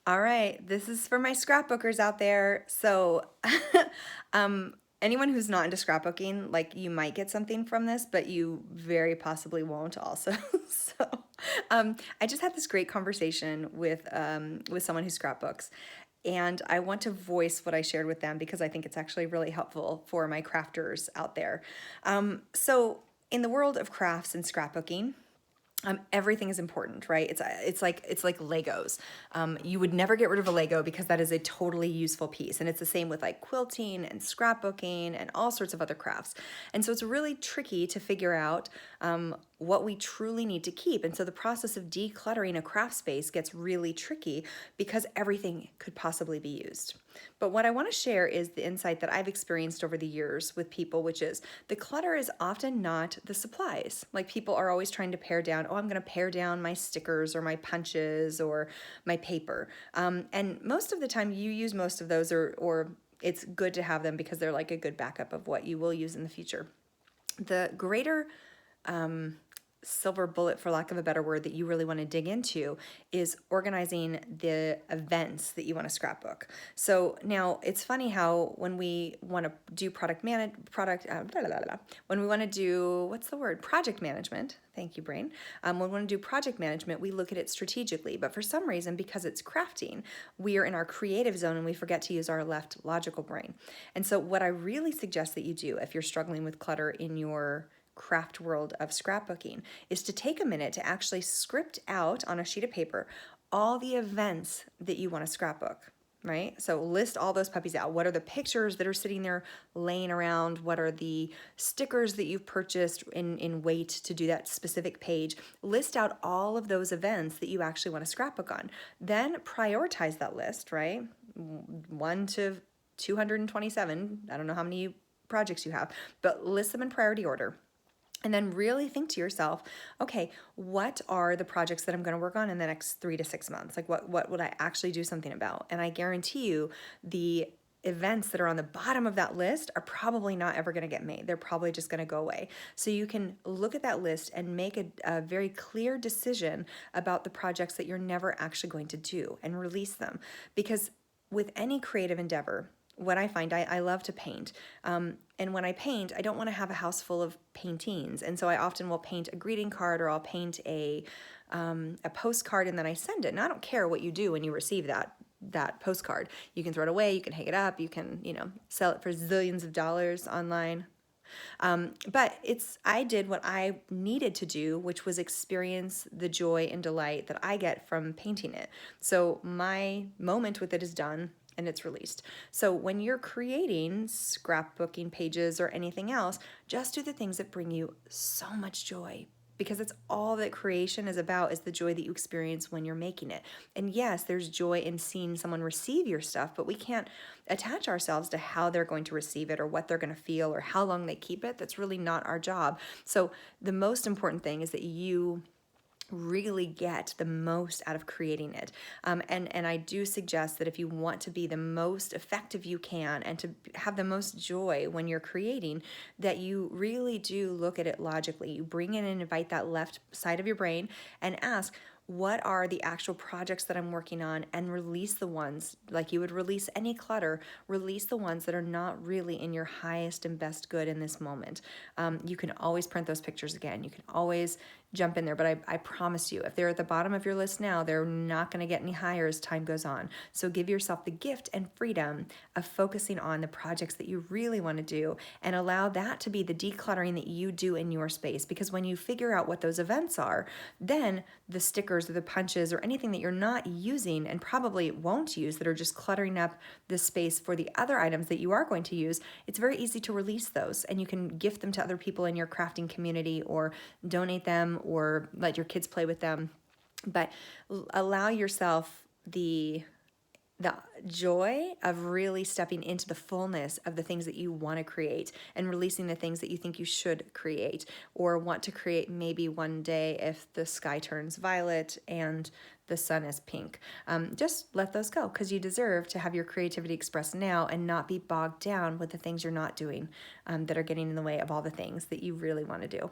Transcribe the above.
All right, this is for my scrapbookers out there. So, anyone who's not into scrapbooking, like you might get something from this, but you very possibly won't also. So, I just had this great conversation with someone who scrapbooks, and I want to voice what I shared with them because I think it's actually really helpful for my crafters out there. So, in the world of crafts and scrapbooking, everything is important, right? It's like Legos. You would never get rid of a Lego because that is a totally useful piece, and it's the same with like quilting and scrapbooking and all sorts of other crafts. And so it's really tricky to figure out what we truly need to keep. And so the process of decluttering a craft space gets really tricky because everything could possibly be used. But what I want to share is the insight that I've experienced over the years with people, which is the clutter is often not the supplies. Like people are always trying to pare down, oh, I'm going to pare down my stickers or my punches or my paper. And most of the time you use most of those, or it's good to have them because they're like a good backup of what you will use in the future. The greater silver bullet, for lack of a better word, that you really want to dig into is organizing the events that you want to scrapbook. So now it's funny how when we want to do when we want to do, what's the word? Project management. Thank you, brain. When we want to do project management, we look at it strategically, but for some reason, because it's crafting, we are in our creative zone and we forget to use our left logical brain. And so what I really suggest that you do if you're struggling with clutter in your craft world of scrapbooking is to take a minute to actually script out on a sheet of paper all the events that you want to scrapbook, right? So list all those puppies out. What are the pictures that are sitting there laying around? What are the stickers that you've purchased in weight to do that specific page? List out all of those events that you actually want to scrapbook on. Then prioritize that list, right? 1 to 227. I don't know how many projects you have, but list them in priority order. And then really think to yourself, okay, what are the projects that I'm going to work on in the next 3 to 6 months? Like what would I actually do something about? And I guarantee you the events that are on the bottom of that list are probably not ever going to get made. They're probably just going to go away. So you can look at that list and make a very clear decision about the projects that you're never actually going to do and release them. Because with any creative endeavor, what I find, I love to paint. And when I paint, I don't want to have a house full of paintings. And so I often will paint a greeting card or I'll paint a postcard and then I send it. And I don't care what you do when you receive that postcard. You can throw it away, you can hang it up, you can, sell it for zillions of dollars online. But I did what I needed to do, which was experience the joy and delight that I get from painting it. So my moment with it is done and it's released. So when you're creating scrapbooking pages or anything else, just do the things that bring you so much joy, because it's all that creation is about, is the joy that you experience when you're making it. And yes, there's joy in seeing someone receive your stuff, but we can't attach ourselves to how they're going to receive it or what they're going to feel or how long they keep it. That's really not our job. So the most important thing is that you really get the most out of creating it. And I do suggest that if you want to be the most effective you can and to have the most joy when you're creating, that you really do look at it logically. You bring in and invite that left side of your brain and ask, what are the actual projects that I'm working on, and release the ones, like you would release any clutter, release the ones that are not really in your highest and best good in this moment. You can always print those pictures again. You can always jump in there, but I promise you, if they're at the bottom of your list now, they're not going to get any higher as time goes on. So give yourself the gift and freedom of focusing on the projects that you really want to do, and allow that to be the decluttering that you do in your space. Because when you figure out what those events are, then the stickers or the punches or anything that you're not using and probably won't use, that are just cluttering up the space for the other items that you are going to use, it's very easy to release those, and you can gift them to other people in your crafting community or donate them or let your kids play with them. But allow yourself the joy of really stepping into the fullness of the things that you want to create, and releasing the things that you think you should create or want to create maybe one day if the sky turns violet and the sun is pink. Just let those go, because you deserve to have your creativity expressed now and not be bogged down with the things you're not doing that are getting in the way of all the things that you really want to do.